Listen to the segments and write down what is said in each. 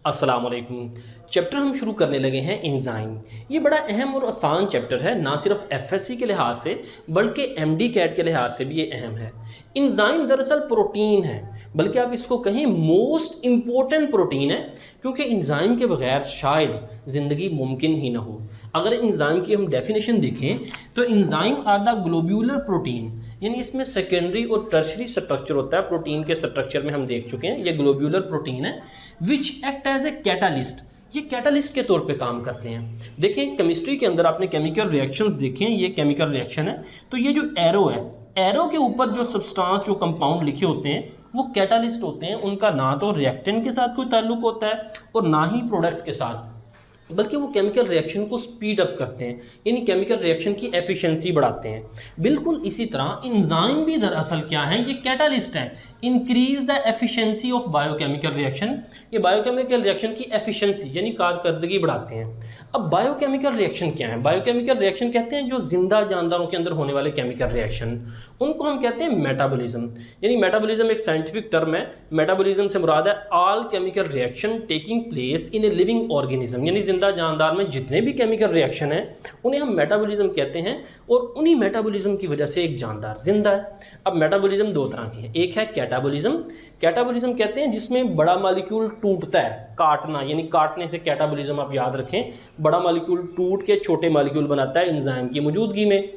अस्सलाम वालेकुम। चैप्टर हम शुरू करने लगे हैं एंजाइम। ये बड़ा अहम और आसान चैप्टर है, ना सिर्फ एफएससी के लिहाज से बल्कि एमडी कैट के लिहाज से भी ये अहम है। एंजाइम दरअसल प्रोटीन है, बल्कि आप इसको कहें मोस्ट इम्पोर्टेंट प्रोटीन है, क्योंकि एंजाइम के बगैर शायद ज़िंदगी मुमकिन ही ना हो। अगर एंजाइम की हम डेफिनेशन देखें तो enzyme are the globular protein, यानी इसमें सेकेंडरी और टर्शरी स्ट्रक्चर होता है। प्रोटीन के स्ट्रक्चर में हम देख चुके हैं, ये ग्लोब्यूलर प्रोटीन है। Which act as a catalyst, ये कैटालिस्ट के तौर पे काम करते हैं। देखें केमिस्ट्री के अंदर आपने केमिकल रिएक्शंस देखें, ये केमिकल रिएक्शन है, तो ये जो एरो है, एरो के ऊपर जो सब्सटेंस जो कंपाउंड लिखे होते हैं वो कैटालिस्ट होते हैं। उनका ना तो रिएक्टेंट के साथ कोई ताल्लुक होता है और ना ही प्रोडक्ट के साथ, बल्कि वो केमिकल रिएक्शन को स्पीड अप करते हैं, यानी केमिकल रिएक्शन की एफिशिएंसी बढ़ाते हैं। बिल्कुल इसी तरह एंजाइम भी दरअसल क्या है, ये कैटालिस्ट है। Increase the efficiency of biochemical reaction, ये बायोकेमिकल रिएक्शन की एफिशिएंसी यानी कारकर्दगी बढ़ाते हैं। अब बायोकेमिकल रिएक्शन क्या है? बायोकेमिकल रिएक्शन कहते हैं जो जिंदा जानदारों के अंदर होने वाले केमिकल रिएक्शन, उनको हम कहते हैं मेटाबॉलिज्म। यानी मेटाबॉलिज्म एक साइंटिफिक टर्म है। मेटाबॉलिज्म से मुराद है all chemical reaction taking place in a living organism, यानी जिंदा जानदार में जितने भी केमिकल रिएक्शन हैं उन्हें हम मेटाबॉलिज्म कहते हैं, और उन्हीं मेटाबॉलिज्म की वजह से एक जानदार जिंदा है। अब मेटाबॉलिज्म दो तरह की है, एक है कैटाबॉलिज्म। कैटाबॉलिज्म कहते हैं जिसमें बड़ा मॉलिक्यूल टूटता है, काटना, यानी काटने से कैटाबॉलिज्म आप याद रखें। बड़ा मॉलिक्यूल टूट के छोटे मॉलिक्यूल बनाता है एंजाइम की मौजूदगी में।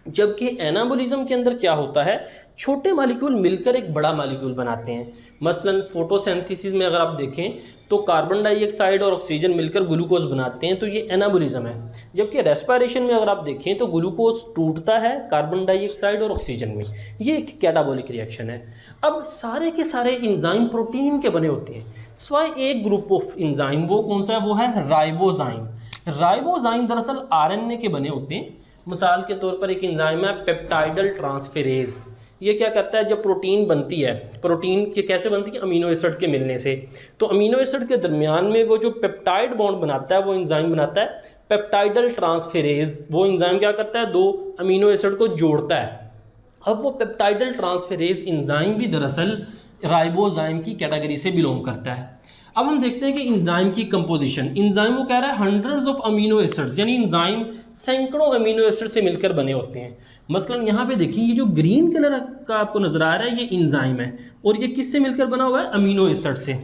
जबकि एनाबॉलिज्म के अंदर क्या होता है, छोटे मॉलिक्यूल मिलकर एक बड़ा मॉलिक्यूल बनाते हैं। मसलन फोटोसिंथेसिस में अगर आप देखें तो कार्बन डाइऑक्साइड और ऑक्सीजन मिलकर ग्लूकोज बनाते हैं, तो ये एनाबॉलिज्म है। जबकि रेस्पिरेशन में अगर आप देखें तो ग्लूकोज टूटता है कार्बन डाइऑक्साइड और ऑक्सीजन में, ये एक कैटाबॉलिक रिएक्शन है। अब सारे के सारे एंजाइम प्रोटीन के बने होते हैं, सिवाय एक ग्रुप ऑफ एंजाइम। वो कौन सा है? वो है राइबोजाइम। राइबोजाइम दरअसल आरएनए के बने होते हैं। मिसाल के तौर पर एक एंजाइम है पेप्टाइडल ट्रांसफेरेज। ये क्या करता है, जब प्रोटीन बनती है, प्रोटीन के कैसे बनती है? अमीनो एसिड के मिलने से। तो अमीनो एसिड के दरमियान में वो जो पेप्टाइड बॉन्ड बनाता है वो एंजाइम बनाता है पेप्टाइडल ट्रांसफेरेज। वो एंजाइम क्या करता है, दो अमीनो एसिड को जोड़ता है। अब वो पेप्टाइडल ट्रांसफेरेज एंजाइम भी दरअसल राइबोजाइम की कैटेगरी से बिलोंग करता है। अब हम देखते हैं कि एंजाइम की कंपोजिशन। एंजाइम वो कह रहा है हंड्रेड्स ऑफ अमीनो एसिड्स, यानी एंजाइम सैकड़ों अमीनो एसिड से मिलकर बने होते हैं। मसलन यहाँ पे देखिए, ये जो ग्रीन कलर का आपको नजर आ रहा है ये एंजाइम है, और ये किससे मिलकर बना हुआ है? अमीनो एसिड से।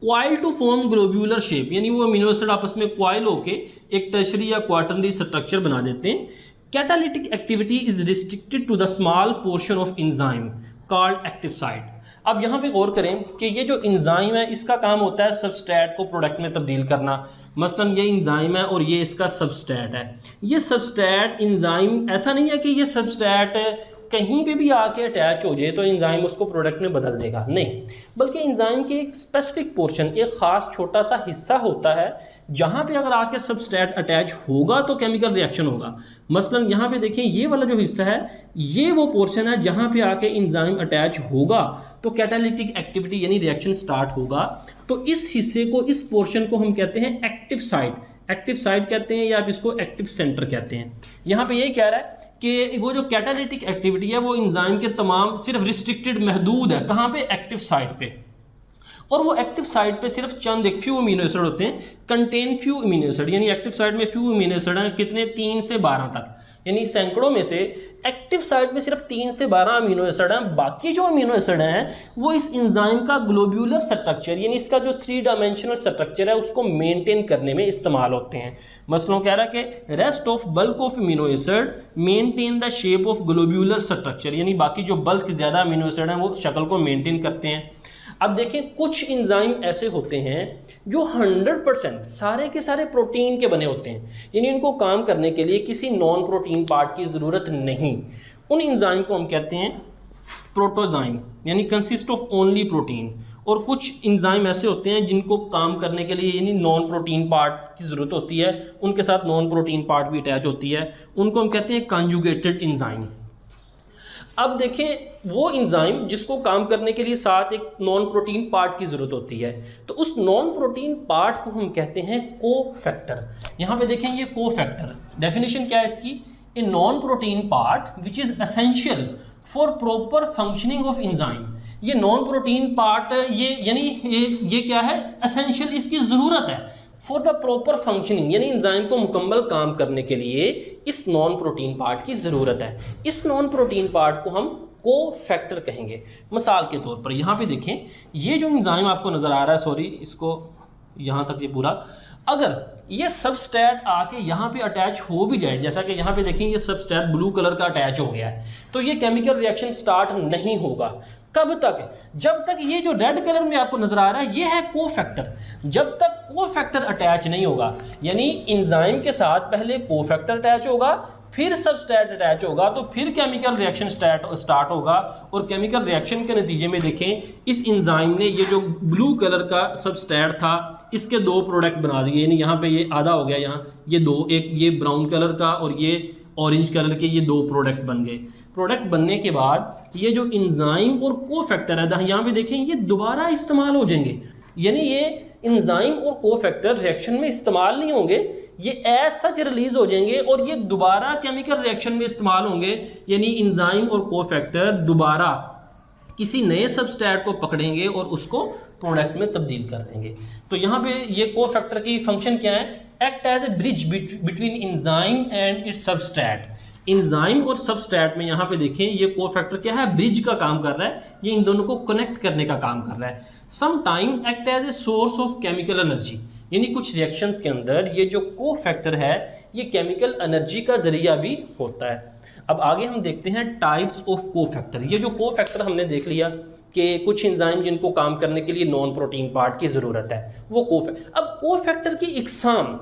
Coil to form globular shape, यानी वो अमीनो एसिड आपस में क्वाइल होके एक टर्शरी या क्वार्टरनरी स्ट्रक्चर बना देते हैं। Catalytic activity is restricted to the small portion of enzyme called active site. अब यहाँ पे गौर करें कि ये जो एंजाइम है इसका काम होता है सबस्ट्रेट को प्रोडक्ट में तब्दील करना। मसलन ये एंजाइम है और ये इसका सबस्ट्रेट है। ये सबस्ट्रेट एंजाइम, ऐसा नहीं है कि ये सबस्ट्रेट कहीं पे भी आके अटैच हो जाए तो एंजाइम उसको प्रोडक्ट में बदल देगा, नहीं, बल्कि एंजाइम के एक स्पेसिफिक पोर्शन, एक ख़ास छोटा सा हिस्सा होता है जहाँ पे अगर आके सबस्ट्रेट अटैच होगा तो केमिकल रिएक्शन होगा। मसलन यहाँ पे देखिए, ये वाला जो हिस्सा है ये वो पोर्शन है जहाँ पे आके एंजाइम अटैच होगा तो कैटालिटिक एक्टिविटी यानी रिएक्शन स्टार्ट होगा। तो इस हिस्से को, इस पोर्शन को हम कहते हैं एक्टिव साइट। एक्टिव साइट कहते हैं या आप इसको एक्टिव सेंटर कहते हैं। यहाँ पे यही कह रहा है कि वो जो कैटालिटिक एक्टिविटी है वो एंजाइम के तमाम सिर्फ रिस्ट्रिक्टेड, महदूद है। कहाँ पे? एक्टिव साइट पे। और वो एक्टिव साइट पे सिर्फ चंद एक फ्यू अमीनो एसिड होते हैं, कंटेन फ्यू अमीनो एसिड, यानी एक्टिव साइट में फ्यू अमीनो एसिड हैं, कितने? 3 से 12 तक, यानी सैकड़ों में से एक्टिव साइट में सिर्फ 3 से 12 अमीनो एसिड हैं। बाकी जो अमीनो एसिड हैं वो इस एंजाइम का ग्लोब्यूलर स्ट्रक्चर, यानी इसका जो 3 डायमेंशनल स्ट्रक्चर है उसको मेंटेन करने में इस्तेमाल होते हैं। मसलन कह रहा है कि rest of bulk of amino acid maintain the shape of globular structure, यानी बाकी जो बल्क ज़्यादा अमीनो एसिड हैं वो शक्ल को मेंटेन करते हैं। अब देखें, कुछ एंजाइम ऐसे होते हैं जो 100% सारे के सारे प्रोटीन के बने होते हैं, यानी इनको काम करने के लिए किसी नॉन प्रोटीन पार्ट की ज़रूरत नहीं। उन एंजाइम को हम कहते हैं प्रोटोजाइम, यानी कंसिस्ट ऑफ ओनली प्रोटीन। और कुछ एंजाइम ऐसे होते हैं जिनको काम करने के लिए यानी नॉन प्रोटीन पार्ट की ज़रूरत होती है, उनके साथ नॉन प्रोटीन पार्ट भी अटैच होती है, उनको हम कहते हैं कॉन्जुगेटेड एंजाइम। अब देखें, वो एंजाइम जिसको काम करने के लिए साथ एक नॉन प्रोटीन पार्ट की ज़रूरत होती है, तो उस नॉन प्रोटीन पार्ट को हम कहते हैं कोफैक्टर। यहाँ पे देखें, ये कोफैक्टर डेफिनेशन क्या है इसकी? A non protein part which is essential for proper functioning of enzyme, ये नॉन प्रोटीन पार्ट ये यानी ये क्या है, एसेंशियल, इसकी ज़रूरत है फॉर द प्रॉपर फंक्शनिंग, यानी एंजाइम को मुकम्मल काम करने के लिए इस नॉन प्रोटीन पार्ट की ज़रूरत है। इस नॉन प्रोटीन पार्ट को हम को फैक्टर कहेंगे। मिसाल के तौर पर यहाँ पे देखें, ये जो एंजाइम आपको नज़र आ रहा है, सॉरी इसको यहाँ तक ये पूरा, अगर ये सबस्ट्रेट आके यहाँ पे अटैच हो भी जाए, जैसा कि यहाँ पे देखें ये सबस्ट्रेट ब्लू कलर का अटैच हो गया है, तो ये केमिकल रिएक्शन स्टार्ट नहीं होगा। कब तक? जब तक ये जो रेड कलर में आपको नजर आ रहा है ये है कोफैक्टर। जब तक कोफैक्टर अटैच नहीं होगा, यानी एंजाइम के साथ पहले कोफैक्टर अटैच होगा, फिर सबस्ट्रेट अटैच होगा, तो फिर केमिकल रिएक्शन स्टार्ट होगा। और केमिकल रिएक्शन के नतीजे में देखें, इस एंजाइम ने ये जो ब्लू कलर का सबस्ट्रेट था इसके दो प्रोडक्ट बना दिए, यानी यहाँ पे ये आधा हो गया, यहाँ ये दो, एक ये ब्राउन कलर का और ये ऑरेंज कलर के, ये दो प्रोडक्ट बन गए। प्रोडक्ट बनने के बाद ये जो एंजाइम और कोफैक्टर है यहाँ पे देखें ये दोबारा इस्तेमाल हो जाएंगे, यानी ये एंजाइम और कोफैक्टर रिएक्शन में इस्तेमाल नहीं होंगे, ये एज सच रिलीज हो जाएंगे और ये दोबारा केमिकल रिएक्शन में इस्तेमाल होंगे, यानी एंजाइम और कोफैक्टर दोबारा किसी नए सबस्ट्रेट को पकड़ेंगे और उसको प्रोडक्ट में तब्दील कर देंगे। तो यहाँ पे ये कोफैक्टर की फंक्शन क्या है? Act as a bridge between enzyme and its substrate. Enzyme और सबस्ट्रेट में यहाँ पे देखें ये कोफैक्टर क्या है? ब्रिज का काम कर रहा है, ये इन दोनों को कनेक्ट करने का काम कर रहा है। Some time act as a source of chemical energy, यानी कुछ रिएक्शंस के अंदर ये जो कोफैक्टर है ये केमिकल एनर्जी का जरिया भी होता है। अब आगे हम देखते हैं टाइप्स ऑफ कोफैक्टर। ये जो कोफैक्टर हमने देख लिया कि कुछ एंजाइम जिनको काम करने के लिए नॉन प्रोटीन पार्ट की ज़रूरत है, वो अब कोफैक्टर की इकसाम,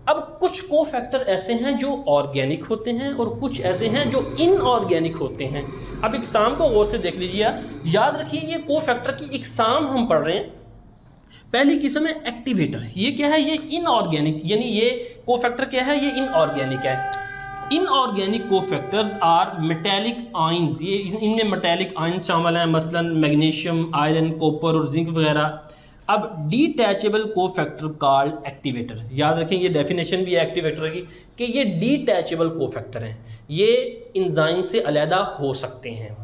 अब कुछ कोफैक्टर ऐसे हैं जो ऑर्गेनिक होते हैं और कुछ ऐसे हैं जो इनऑर्गेनिक होते हैं। अब इकसाम को गौर से देख लीजिए, याद रखिए ये कोफैक्टर की इकसाम हम पढ़ रहे हैं। पहली किस्म है एक्टिवेटर, ये क्या है? ये इनऑर्गेनिक, यानी ये कोफैक्टर क्या है? ये इनऑर्गेनिक है। Inorganic cofactors are metallic ions, ये इनमें मेटेलिक आयंस शामिल हैं, मसलन मैग्नीशियम, आयरन, कॉपर और जिंक वगैरह। अब डिटैचेबल कोफैक्टर कॉल्ड एक्टिवेटर, याद रखें ये डेफिनेशन भी है एक्टिवेटर की कि ये डिटैचेबल कोफैक्टर हैं, ये एंजाइम से अलहदा हो सकते हैं।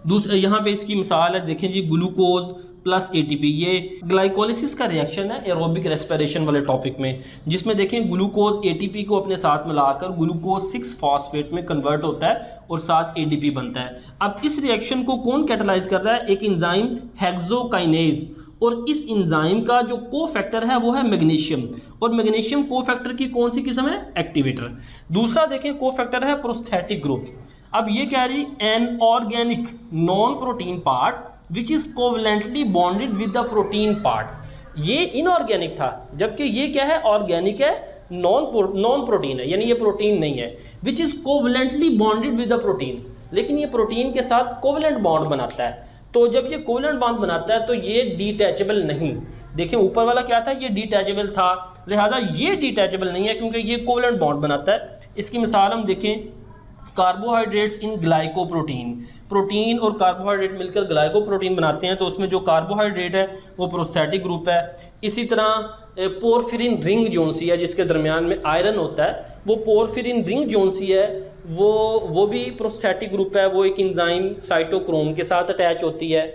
दूसरा यहाँ पे इसकी मिसाल है, देखें जी, ग्लूकोज प्लस एटीपी, ये ग्लाइकोलिसिस का रिएक्शन है एरोबिक रेस्पिरेशन वाले टॉपिक में, जिसमें देखें ग्लूकोज एटीपी को अपने साथ मिलाकर ग्लूकोज 6 फॉस्फेट में कन्वर्ट होता है और साथ एडीपी बनता है। अब इस रिएक्शन को कौन कैटालाइज कर रहा है? एक एंजाइम हेक्सोकाइनेज, और इस एंजाइम का जो कोफैक्टर है वो है मैग्नीशियम, और मैग्नीशियम कोफैक्टर की कौन सी किस्म है? एक्टिवेटर। दूसरा देखें कोफैक्टर है प्रोस्थेटिक ग्रुप। अब ये कह रही an organic non protein part which is covalently bonded with the protein part. ये इनऑर्गेनिक था, जबकि ये क्या है? ऑर्गेनिक है, नॉन प्रोटीन है, यानी ये प्रोटीन नहीं है। Which is covalently bonded with the protein, लेकिन ये प्रोटीन के साथ कोवलेंट बॉन्ड बनाता है। तो जब ये कोवलेंट बॉन्ड बनाता है तो ये डिटैचेबल नहीं। देखें ऊपर वाला क्या था? ये डिटैचेबल था, लिहाजा ये डिटैचेबल नहीं है क्योंकि ये कोवलेंट बॉन्ड बनाता है। इसकी मिसाल हम देखें, कार्बोहाइड्रेट्स इन ग्लाइकोप्रोटीन, प्रोटीन और कार्बोहाइड्रेट मिलकर ग्लाइकोप्रोटीन बनाते हैं, तो उसमें जो कार्बोहाइड्रेट है वो प्रोस्थेटिक ग्रुप है। इसी तरह पोरफिरिन रिंग जोन सी है जिसके दरमियान में आयरन होता है, वो पोरफिरिन रिंग जोन सी है, वो भी प्रोस्थेटिक ग्रुप है, वो एक एंजाइम साइटोक्रोम के साथ अटैच होती है।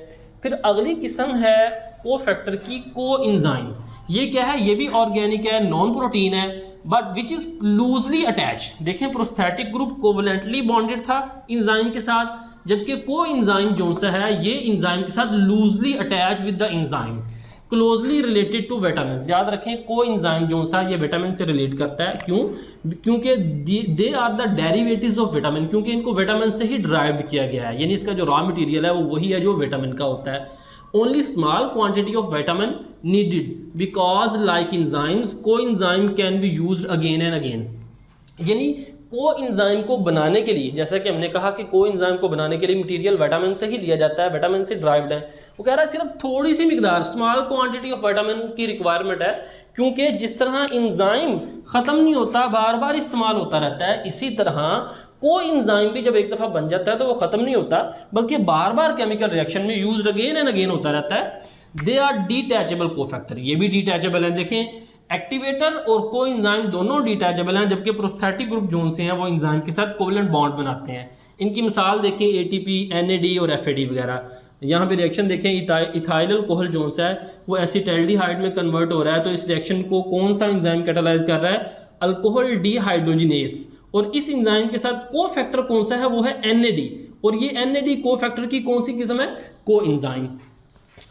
फिर अगली किस्म है कोफैक्टर की को एंजाइम, ये क्या है? ये भी ऑर्गेनिक है, नॉन प्रोटीन है, but which is loosely attach. देखें प्रोस्थेटिक ग्रुप कोवलेंटली बॉन्डेड था एंजाइम के साथ, जबकि को एंजाइम जो सा है ये एंजाइम के साथ loosely attach with the enzyme, closely related to vitamin. याद रखें को एंजाइम जो सा ये विटामिन से रिलेट करता है। क्यों? क्योंकि they are the derivatives of vitamin, क्योंकि इनको विटामिन से ही ड्राइव्ड किया गया है, यानी इसका जो रॉ मटेरियल है वो वही है जो विटामिन का होता है। Only small quantity of vitamin needed because like enzymes coenzyme can be used again and again. यानी को एंजाइम को बनाने के लिए, जैसा कि हमने कहा कि को एंजाइम को बनाने के लिए मटेरियल विटामिन से ही लिया जाता है, विटामिन से ड्राइव्ड है। वो कह रहा है सिर्फ थोड़ी सी मिकदार, स्मॉल क्वांटिटी ऑफ विटामिन की रिक्वायरमेंट है, क्योंकि जिस तरह एंजाइम ख़त्म नहीं होता, बार बार इस्तेमाल होता रहता है, इसी तरह को एंजाइम भी जब एक दफ़ा बन जाता है तो वो ख़त्म नहीं होता, बल्कि बार बार केमिकल रिएक्शन में यूज्ड अगेन एंड अगेन होता रहता है। दे आर डिटैचेबल कोफैक्टर, ये भी डिटैचेबल हैं। देखें एक्टिवेटर और को एंजाइम दोनों डिटैचेबल हैं, जबकि प्रोस्थेटिक ग्रुप जोन से हैं वो एंजाइम के साथ कोवलेंट बॉन्ड बनाते हैं। इनकी मिसाल देखें एटीपी, एनएडी और एफएडी वगैरह। यहाँ पे रिएक्शन देखें, इथाइल अल्कोहल जो सा है वो एसिटाल्डिहाइड में कन्वर्ट हो रहा है। तो इस रिएक्शन को कौन सा एंजाइम कैटालाइज कर रहा है? Alcohol dehydrogenase. और इस एंजाइम के साथ को फैक्टर कौन सा है? वो है NAD। और ये NAD को फैक्टर की कौन सी किस्म है? को एंजाइम।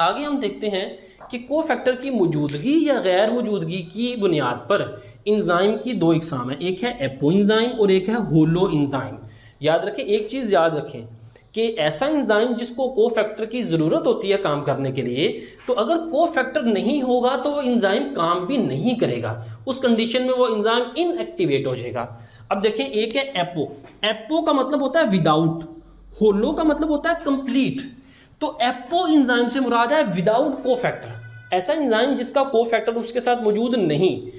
आगे हम देखते हैं कि को फैक्टर की मौजूदगी या गैर मौजूदगी की बुनियाद पर एंजाइम की दो इकसाम है, एक है एपो एंजाइम और एक है होलो एंजाइम। याद रखें, एक चीज़ याद रखें कि ऐसा एंजाइम जिसको को फैक्टर की ज़रूरत होती है काम करने के लिए, तो अगर को फैक्टर नहीं होगा तो वो एंजाइम काम भी नहीं करेगा। उस कंडीशन में वो एंजाइम इनएक्टिवेट हो जाएगा। अब देखें, एक है एपो। एपो का मतलब होता है विदाउट, होलो का मतलब होता है कंप्लीट। तो एपो एंजाइम से मुराद है विदाउट को फैक्टर, ऐसा एंजाइम जिसका को फैक्टर उसके साथ मौजूद नहीं।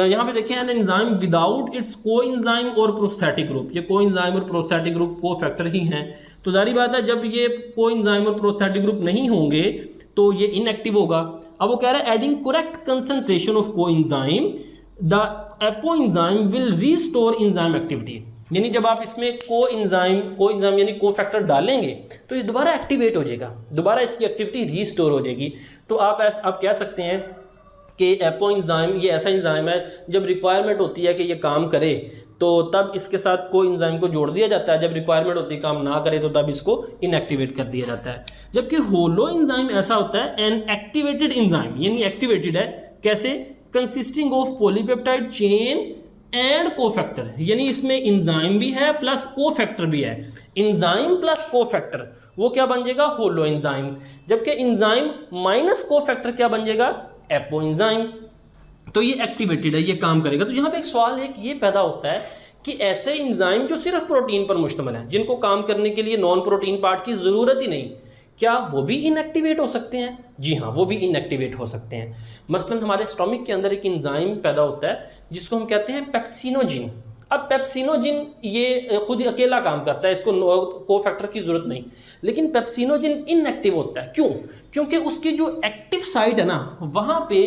यहाँ पे देखें, एन एंजाइम विदाउट इट्स को एंजाइम और प्रोस्थेटिक ग्रुप। ये को एंजाइम और प्रोस्थेटिक ग्रुप को फैक्टर ही हैं। तो जारी बात है, जब ये को एंजाइम और प्रोस्थेटिक ग्रुप नहीं होंगे तो ये इनएक्टिव होगा। अब वो कह रहा है एडिंग करेक्ट कंसंट्रेशन ऑफ को enzyme the apo enzyme will restore enzyme activity. यानी जब आप इसमें को एंजाइम यानी को फैक्टर डालेंगे तो ये दोबारा एक्टिवेट हो जाएगा, दोबारा इसकी एक्टिविटी रीस्टोर हो जाएगी। तो आप कह सकते हैं कि एपो एंजाइम ये ऐसा एंजाइम है जब रिक्वायरमेंट होती है कि ये काम करे तो तब इसके साथ को एंजाइम को जोड़ दिया जाता है, जब रिक्वायरमेंट होती है काम ना करे तो तब इसको इनएक्टिवेट कर दिया जाता है। जबकि होलो एंजाइम ऐसा होता है एन एक्टिवेटेड एंजाइम, यानी एक्टिवेटेड है कैसे? Consisting of polypeptide chain and cofactor, यानी इसमें एंजाइम भी है प्लस कोफैक्टर भी है। एंजाइम प्लस कोफैक्टर वो क्या बन जाएगा? Holo enzyme. जबकि एंजाइम माइनस कोफैक्टर क्या बन जाएगा? Apo enzyme. तो ये एक्टिवेटेड है, ये काम करेगा। तो यहाँ पे एक सवाल ये पैदा होता है कि ऐसे एंजाइम जो सिर्फ प्रोटीन पर मुश्तमिल है, जिनको काम करने के लिए नॉन प्रोटीन पार्ट की ज़रूरत ही नहीं, क्या वो भी इनएक्टिवेट हो सकते हैं? जी हाँ, वो भी इनएक्टिवेट हो सकते हैं। मसलन हमारे स्टोमिक के अंदर एक एंजाइम पैदा होता है जिसको हम कहते हैं पेप्सिनोजिन। अब पेप्सिनोजिन ये खुद ही अकेला काम करता है, इसको को फैक्टर की ज़रूरत नहीं। लेकिन पेप्सिनोजिन इनएक्टिव होता है, क्यों? क्योंकि उसकी जो एक्टिव साइट है ना, वहाँ पे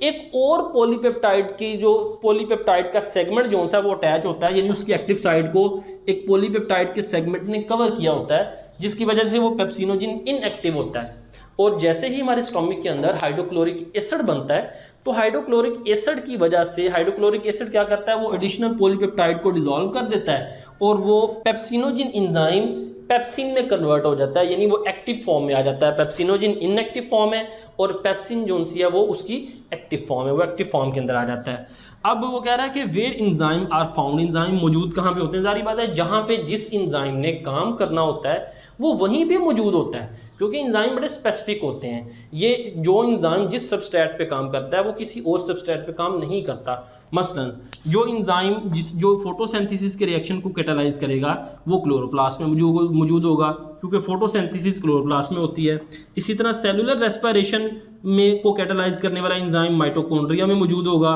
एक और पॉलीपेप्टाइड का सेगमेंट जो सा वो अटैच होता है, यानी उसकी एक्टिव साइट को एक पॉलीपेप्टाइड के सेगमेंट ने कवर किया होता है, जिसकी वजह से वो पेप्सिनोजिन इनएक्टिव होता है। और जैसे ही हमारे स्टोमिक के अंदर हाइड्रोक्लोरिक एसिड बनता है, तो हाइड्रोक्लोरिक एसिड की वजह से हाइड्रोक्लोरिक एसिड क्या करता है? वो एडिशनल पॉलीपेप्टाइड को डिसॉल्व कर देता है और वो पेप्सिनोजिन एंजाइम पेप्सिन में कन्वर्ट हो जाता है, यानी वो एक्टिव फॉर्म में आ जाता है। पेप्सिनोजिन इनएक्टिव फॉर्म है और पेप्सिन जो सी है वो उसकी एक्टिव फॉर्म है, वो एक्टिव फॉर्म के अंदर आ जाता है। अब वो कह रहा है कि where enzyme are found, enzyme मौजूद कहाँ पे होते हैं? जारी बात है, जहाँ पे जिस एंजाइम ने काम करना होता है वो वहीं पे मौजूद होता है, क्योंकि एंजाइम बड़े स्पेसिफिक होते हैं। ये जो एंजाइम जिस सबस्ट्रेट पे काम करता है वो किसी और सबस्ट्रेट पे काम नहीं करता। मसलन जो एंजाइम जो फोटोसिंथेसिस के रिएक्शन को कैटालाइज करेगा वो क्लोरोप्लास्ट में मौजूद होगा, क्योंकि फोटोसिंथेसिस क्लोरोप्लास्ट में होती है। इसी तरह सेलुलर रेस्पिरेशन में को कैटालाइज करने वाला एंजाइम माइटोकॉन्ड्रिया में मौजूद होगा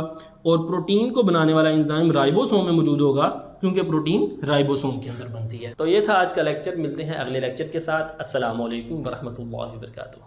और प्रोटीन को बनाने वाला एंजाइम राइबोसोम में मौजूद होगा, क्योंकि प्रोटीन राइबोसोम के अंदर बनती है। तो ये था आज का लेक्चर, मिलते हैं अगले लेक्चर के साथ। अस्सलाम वालेकुम वरहमतुल्लाहि वबरकातुहू।